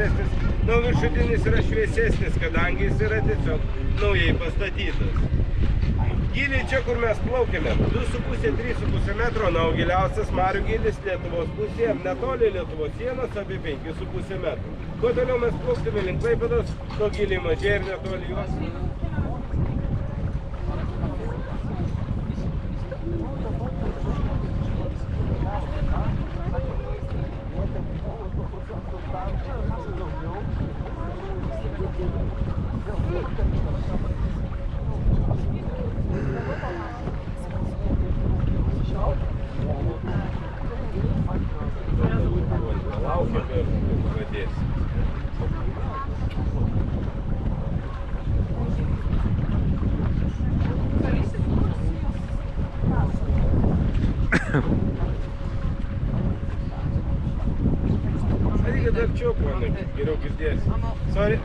tamsesnis, na viršutinis yra šviesesnis, kadangi jis yra tiesiog naujai pastatytas. Giliai čia, kur mes plaukėme, 2,5–3,5 metro, na, o giliausias marių gilis Lietuvos pusėje, netoli Lietuvos sienos, apie 5,5 metrų. Kuo toliau mes plauktume link Klaipėdos, to giliai mažėja ir netoli jos. Laukiame ir pradėsim. Reikia dar čia, ponai, geriau girdėsi. Sorry.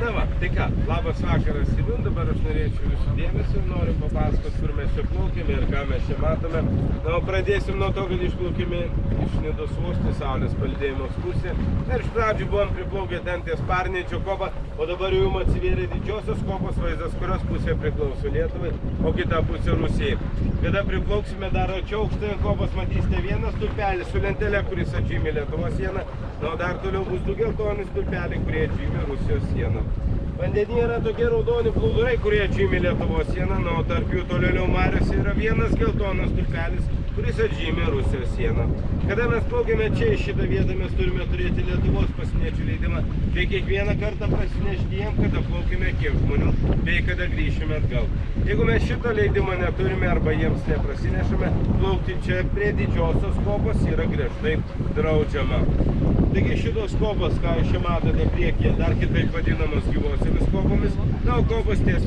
Na va, tai ką, labas vakaras ir jums, dabar aš norėčiau jūsų dėmesio ir noriu papasakoti, kur mes čia plaukėme ir ką mes čia matome. Na, o pradėsim nuo to, kad išplaukėme iš Nidos uosto Saulės palydėjimo ekskursiją. Ir iš pradžių buvom priplaukę ten ties Parnidžio kopą, o dabar jau jums atsivėrė didžiosios kopos vaizdas, kurios pusė priklauso Lietuvai, o kita pusė Rusijai. Kada priplauksime dar arčiau aukštai kopos, matysite vieną stulpelį su lentelė, kuris atžymi Lietuvos sieną, na, o dar toliau bus du geltoni stulpeliai, kurie atžymi Rusijos sieną. Vandenyje yra tokie raudoni plūdurai, kurie atžymi Lietuvos sieną, na, o tarp jų toliau mariuose yra vienas geltonas stulpelis, kuris atžymi Rusijos sieną. Kada mes plaukėme čia į šitą vietą, mes turime turėti Lietuvos pasieniečių leidimą, bei kiekvieną kartą prasinešti jiem, kada plaukėme kiek žmonių, bei kada grįšime atgal. Jeigu mes šito leidimo neturime arba jiems neprasinešame, plaukti čia prie didžiosios kopos yra griežtai draudžiama. Taigi šitos kopos, ką jūs čia matote priekyje, dar kitaip vadinamos gyvosiomis kopomis, na, o kopos ties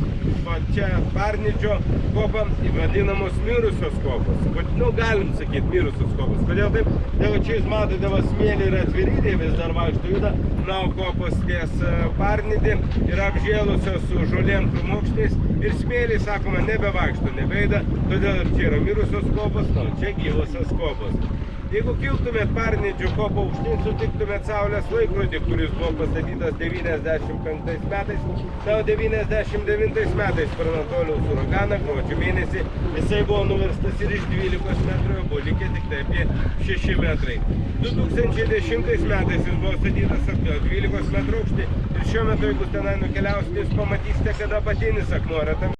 čia Parnidžio kopa vadinamos mirusios kopos. Nu, galim sakyti mirusios kopos. Kodėl taip? Dėl čia jūs matote, va, smėlį yra atvirydė, vis dar vaikšto juda, na, o kopos ties Parnidį yra apžėlusios su žolėm krūmokšniais ir smėlį, sakoma, nebevaikšto, nebeida, todėl ir čia yra mirusios kopos, na, čia gyvosios kopos. Jeigu kiltumėt Parnidžio kopą aukštyn, sutiktumėt Saulės laikrodį, kuris buvo pastatytas 95 metais, na, o 99 metais per Anatolijaus uraganą, gruodžio mėnesį, jisai buvo nuverstas ir iš 12 metrų, buvo likę tik tai apie 6 metrai. 2010 metais jis buvo statytas atgal 12 metrų aukštį ir šiuo metu, jeigu tenai nukeliausite, jūs pamatysite, kad apatinis akmuo yra tam